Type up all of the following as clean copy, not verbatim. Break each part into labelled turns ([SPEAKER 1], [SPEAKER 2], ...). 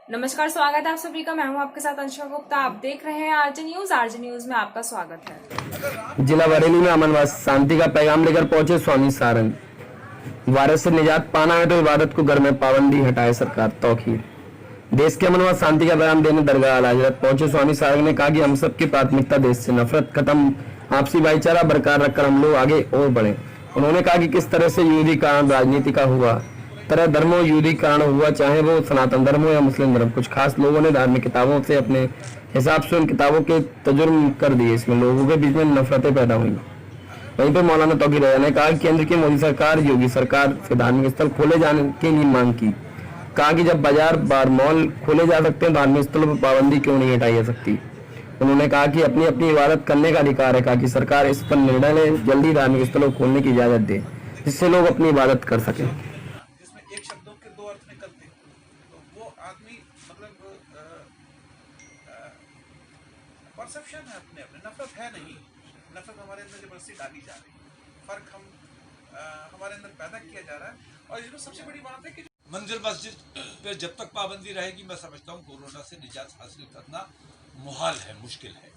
[SPEAKER 1] नमस्कार, स्वागत है आप सभी का। मैं हूं आपके साथ अंशुल गुप्ता। आप देख रहे हैं आरजे न्यूज। आरजे न्यूज में आपका स्वागत है।
[SPEAKER 2] जिला बरेली में अमन व शांति का पैगाम लेकर पहुंचे स्वामी सारंग। वायरस से निजात पाना है तो इबादत को घर में पाबंदी हटाए सरकार, तौकीर। देश के अमन व शांति का पैगाम देने दरगाह आला हजरत पहुंचे स्वामी सारंग ने कहा कि हम सबकी प्राथमिकता देश से नफरत खत्म, आपसी भाईचारा बरकरार रखकर हम लोग आगे और बढ़े। उन्होंने कहा कि किस तरह से युद्धीकरण राजनीति का हुआ, तरह धर्मों युद्धीकरण हुआ, चाहे वो सनातन धर्म हो या मुस्लिम धर्म। कुछ खास लोगों ने धार्मिक किताबों से अपने हिसाब से उन किताबों के तजुर्म कर दिए, इसमें लोगों के बीच में नफरतें पैदा हुई। वहीं पर मौलाना तौकीर रजा ने कहा कि केंद्र की मोदी सरकार योगी सरकार से धार्मिक स्थल खोले जाने के लिए मांग की। कहा कि जब बाजार बार मॉल खोले जा सकते हैं, धार्मिक स्थलों पर पाबंदी क्यों नहीं हटाई जा सकती। उन्होंने कहा कि अपनी अपनी इबादत करने का अधिकार है। कहा कि सरकार इस पर निर्णय ले, जल्दी धार्मिक स्थलों खोलने की इजाजत दे जिससे लोग अपनी इबादत कर सकें।
[SPEAKER 3] जिसमें एक शब्दों के दो अर्थ निकलते हैं, तो वो आदमी मतलब परसेप्शन है, अपने अपने नफरत है नहीं। नफरत हमारे अंदर जबरदस्ती डाली जा रही है, फर्क हमारे अंदर पैदा किया जा रहा है। और इसमें सबसे बड़ी बात है कि
[SPEAKER 4] मंदिर मस्जिद पे जब तक पाबंदी रहेगी, मैं समझता हूँ कोरोना से निजात हासिल करना मुहाल है, मुश्किल है।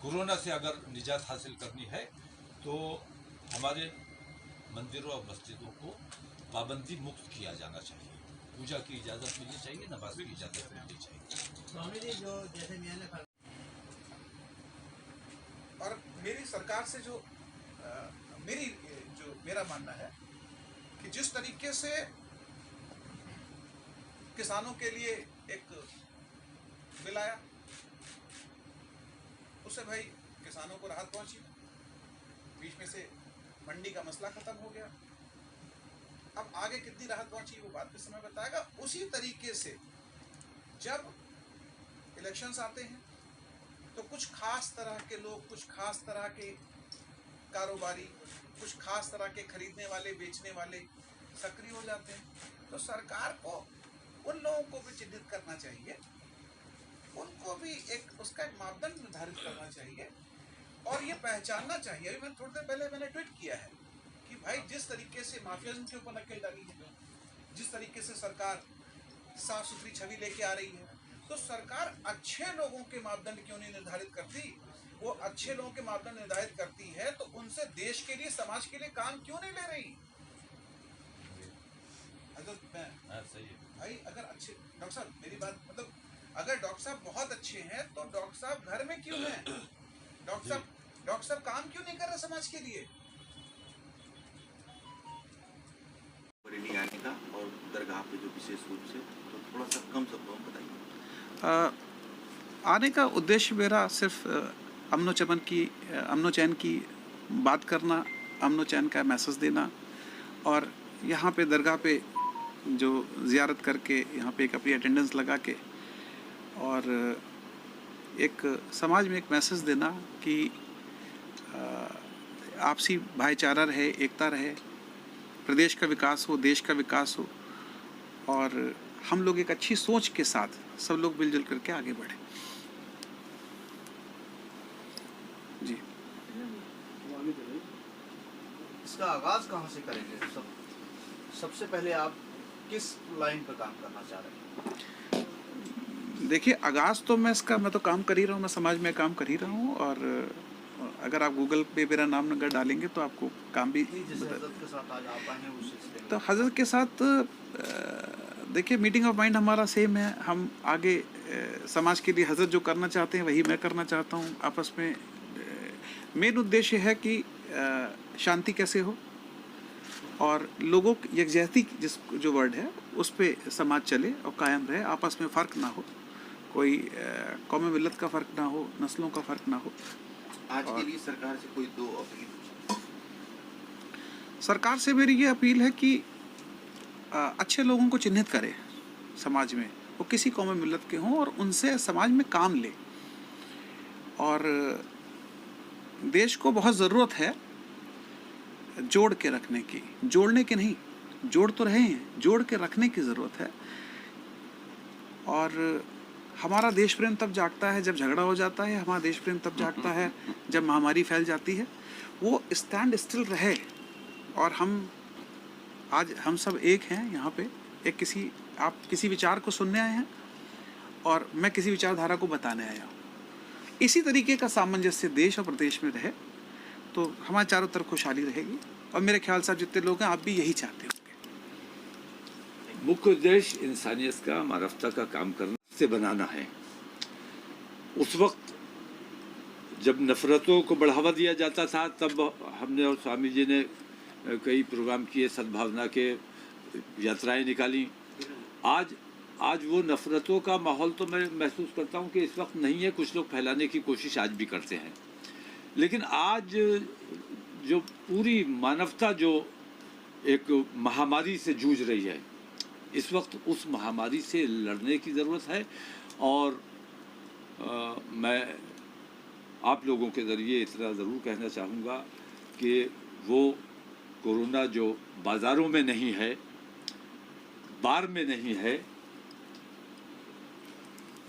[SPEAKER 4] कोरोना से अगर निजात हासिल करनी है तो हमारे मंदिरों और मस्जिदों को पाबंदी मुक्त किया जाना चाहिए, पूजा की इजाज़त मिलनी चाहिए, नमाज की इजाज़त मिलनी चाहिए।
[SPEAKER 5] स्वामी जी, जो जैसे
[SPEAKER 3] और मेरी सरकार से जो मेरा मानना है कि जिस तरीके से किसानों के लिए एक बिल आया, उससे भाई किसानों को राहत पहुंची, बीच में से मंडी का मसला खत्म हो गया। अब आगे कितनी राहत पहुंची वो बाद के समय बताएगा। उसी तरीके से जब इलेक्शंस आते हैं तो कुछ खास तरह के लोग, कुछ खास तरह के कारोबारी, कुछ खास तरह के खरीदने वाले, बेचने वाले सक्रिय हो जाते हैं। तो सरकार को उन लोगों को भी चिन्हित करना चाहिए, उनको भी उसका एक मापदंड निर्धारित करना चाहिए और ये पहचानना चाहिए। अभी मैंने थोड़ी देर पहले ट्वीट किया है कि भाई जिस तरीके से माफियाज्म के ऊपर नकेल डाली है, जिस तरीके से सरकार साफ सुथरी छवि लेके आ रही है, तो सरकार अच्छे लोगों के मापदंड क्यों नहीं निर्धारित करती। वो अच्छे लोगों के मापदंड निर्धारित करती है तो उनसे देश के लिए, समाज के लिए काम क्यों नहीं ले रही।
[SPEAKER 4] सही है
[SPEAKER 3] भाई, अगर अच्छे डॉक्टर साहब, मेरी बात मतलब, अगर डॉक्टर साहब बहुत अच्छे हैं तो डॉक्टर साहब घर में क्यों हैं? डॉक्टर साहब काम क्यों नहीं कर रहे समाज के लिए?
[SPEAKER 6] बरेली आने का और दरगाह पे जो विशेष रूप से, तो थोड़ा सा कम शब्दों में बताइए।
[SPEAKER 7] आने का उद्देश्य मेरा सिर्फ अमनो चैन की बात करना, अमनो चैन का मैसेज देना और यहाँ पे दरगाह पे जो ज़ियारत करके यहाँ पे एक अपनी अटेंडेंस लगा के और एक समाज में एक मैसेज देना कि आपसी भाईचारा रहे, एकता रहे, प्रदेश का विकास हो, देश का विकास हो और हम लोग एक अच्छी सोच के साथ सब लोग मिलजुल करके आगे बढ़े। जी,
[SPEAKER 5] इसका आगाज कहाँ से करेंगे? सबसे पहले आप किस लाइन पर काम करना चाह रहे हैं?
[SPEAKER 7] देखिए, आगाज़ तो मैं तो काम कर ही रहा हूँ, मैं समाज में काम कर ही रहा हूँ और अगर आप गूगल पे मेरा नाम अगर डालेंगे तो आपको काम भी
[SPEAKER 5] हजरत के साथ आज आप आए हैं उस सिलसिले में।
[SPEAKER 7] तो हजरत के साथ देखिए मीटिंग ऑफ माइंड हमारा सेम है। हम आगे समाज के लिए हजरत जो करना चाहते हैं वही मैं करना चाहता हूँ। आपस में मेन उद्देश्य है कि शांति कैसे हो और लोगों की यकजहती जो वर्ड है उस पे समाज चले और कायम रहे, आपस में फ़र्क ना हो, कोई कौम मिलत का फ़र्क ना हो, नस्लों का फ़र्क ना हो।
[SPEAKER 6] आज के लिए सरकार से कोई दो अपील?
[SPEAKER 7] सरकार से मेरी ये अपील है कि अच्छे लोगों को चिन्हित करें समाज में, वो किसी कौम मिलत के हों और उनसे समाज में काम ले। और देश को बहुत ज़रूरत है जोड़ के रखने की, जोड़ने की नहीं, जोड़ तो रहे हैं, जोड़ के रखने की ज़रूरत है। और हमारा देश प्रेम तब जागता है जब झगड़ा हो जाता है, हमारा देश प्रेम तब जागता है जब महामारी फैल जाती है। वो स्टैंड स्टिल रहे और हम आज हम सब एक हैं यहाँ पे, एक किसी आप किसी विचार को सुनने आए हैं और मैं किसी विचारधारा को बताने आया हूँ। इसी तरीके का सामंजस्य देश और प्रदेश में रहे तो हमारे चारों तरफ खुशहाली रहेगी और मेरे ख्याल से आप जितने लोग हैं आप भी यही चाहते होंगे।
[SPEAKER 4] मुख्य उद्देश्य इंसानियत का, मानवता का काम करना से बनाना है। उस वक्त जब नफरतों को बढ़ावा दिया जाता था तब हमने और स्वामी जी ने कई प्रोग्राम किए, सद्भावना के यात्राएं निकाली। आज वो नफरतों का माहौल तो मैं महसूस करता हूँ कि इस वक्त नहीं है। कुछ लोग फैलाने की कोशिश आज भी करते हैं, लेकिन आज जो पूरी मानवता जो एक महामारी से जूझ रही है, इस वक्त उस महामारी से लड़ने की ज़रूरत है। और मैं आप लोगों के ज़रिए इतना ज़रूर कहना चाहूँगा कि वो कोरोना जो बाज़ारों में नहीं है, बार में नहीं है,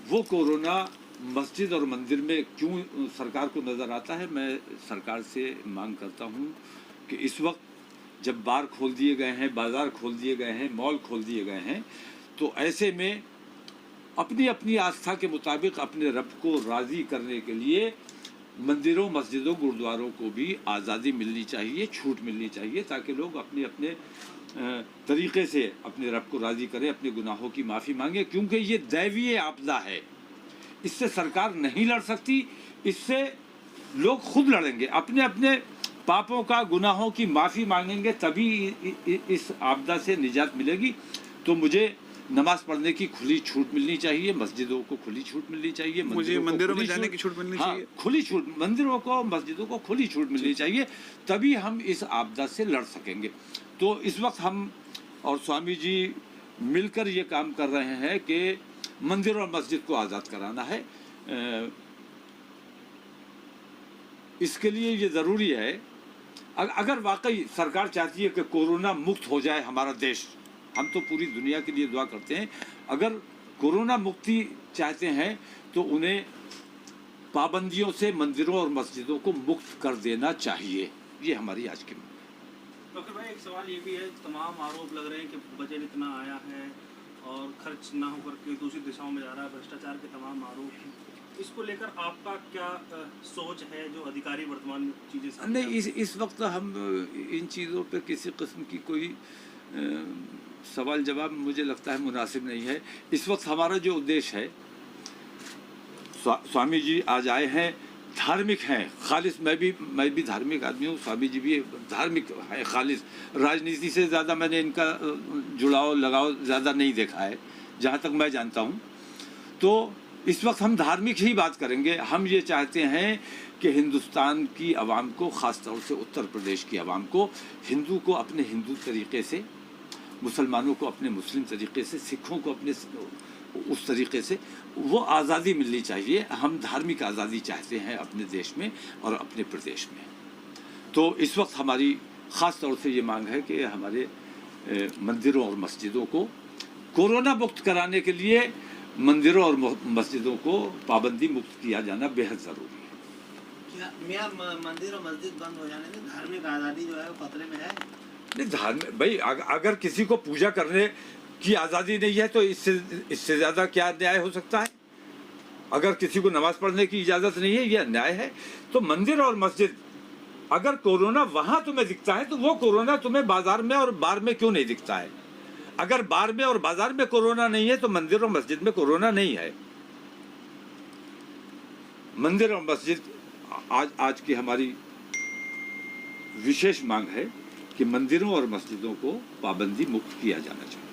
[SPEAKER 4] वो कोरोना मस्जिद और मंदिर में क्यों सरकार को नज़र आता है। मैं सरकार से मांग करता हूँ कि इस वक्त जब बार खोल दिए गए हैं, बाज़ार खोल दिए गए हैं, मॉल खोल दिए गए हैं, तो ऐसे में अपनी अपनी आस्था के मुताबिक अपने रब को राज़ी करने के लिए मंदिरों, मस्जिदों, गुरुद्वारों को भी आज़ादी मिलनी चाहिए, छूट मिलनी चाहिए, ताकि लोग अपने अपने तरीक़े से अपने रब को राज़ी करें, अपने गुनाहों की माफ़ी मांगें। क्योंकि ये दैवीय आपदा है, इससे सरकार नहीं लड़ सकती, इससे लोग खुद लड़ेंगे, अपने अपने पापों का, गुनाहों की माफ़ी मांगेंगे, तभी इस आपदा से निजात मिलेगी। तो मुझे नमाज पढ़ने की खुली छूट मिलनी चाहिए, मस्जिदों को खुली छूट मिलनी चाहिए,
[SPEAKER 7] मुझे मंदिरों में जाने की छूट मिलनी चाहिए,
[SPEAKER 4] खुली छूट, मंदिरों को, मस्जिदों को खुली छूट मिलनी चाहिए, तभी हम इस आपदा से लड़ सकेंगे। तो इस वक्त हम और स्वामी जी मिलकर ये काम कर रहे हैं कि मंदिर और मस्जिद को आज़ाद कराना है। इसके लिए ये ज़रूरी है, अगर वाकई सरकार चाहती है कि कोरोना मुक्त हो जाए हमारा देश, हम तो पूरी दुनिया के लिए दुआ करते हैं, अगर कोरोना मुक्ति चाहते हैं तो उन्हें पाबंदियों से मंदिरों और मस्जिदों को मुक्त कर देना चाहिए। ये हमारी आज की
[SPEAKER 5] डॉक्टर भाई, एक सवाल ये भी है, तमाम आरोप लग रहे हैं कि बजट इतना आया है और खर्च ना होकर के दूसरी दिशाओं में जा रहा है, भ्रष्टाचार के तमाम आरोप हैं। इसको लेकर आपका क्या सोच है, जो अधिकारी वर्तमान में चीज़ें
[SPEAKER 4] नहीं, इस वक्त हम इन चीज़ों पे किसी किस्म की कोई सवाल जवाब मुझे लगता है मुनासिब नहीं है। इस वक्त हमारा जो उद्देश्य है, स्वामी जी आज आए हैं, धार्मिक हैं, खालिस, मैं भी धार्मिक आदमी हूँ, स्वामी जी भी धार्मिक है, खालिस। राजनीति से ज़्यादा मैंने इनका जुड़ाव लगाव ज़्यादा नहीं देखा है, जहाँ तक मैं जानता हूँ। तो इस वक्त हम धार्मिक ही बात करेंगे। हम ये चाहते हैं कि हिंदुस्तान की आवाम को, ख़ास तौर से उत्तर प्रदेश की आवाम को, हिंदू को अपने हिंदू तरीक़े से, मुसलमानों को अपने मुस्लिम तरीक़े से, सिखों को अपने उस तरीक़े से वो आज़ादी मिलनी चाहिए। हम धार्मिक आज़ादी चाहते हैं अपने देश में और अपने प्रदेश में। तो इस वक्त हमारी ख़ास तौर से ये मांग है कि हमारे मंदिरों और मस्जिदों को कोरोना मुक्त कराने के लिए मंदिरों और मस्जिदों को पाबंदी मुक्त किया जाना बेहद ज़रूरी है।
[SPEAKER 8] क्या मियाँ मंदिर और मस्जिद बंद हो जाने से धार्मिक आज़ादी जो है वो खतरे में है?
[SPEAKER 4] नहीं, धार्मिक भाई, अगर किसी को पूजा करने की आज़ादी नहीं है तो इससे ज़्यादा क्या न्याय हो सकता है? अगर किसी को नमाज पढ़ने की इजाज़त नहीं है, यह अन्याय है। तो मंदिर और मस्जिद, अगर कोरोना वहाँ तुम्हें दिखता है तो वो कोरोना तुम्हें बाज़ार में और बार में क्यों नहीं दिखता है? अगर बार में और बाज़ार में कोरोना नहीं है तो मंदिर और मस्जिद में कोरोना नहीं है। मंदिर और मस्जिद, आज की हमारी विशेष मांग है कि मंदिरों और मस्जिदों को पाबंदी मुक्त किया जाना चाहिए।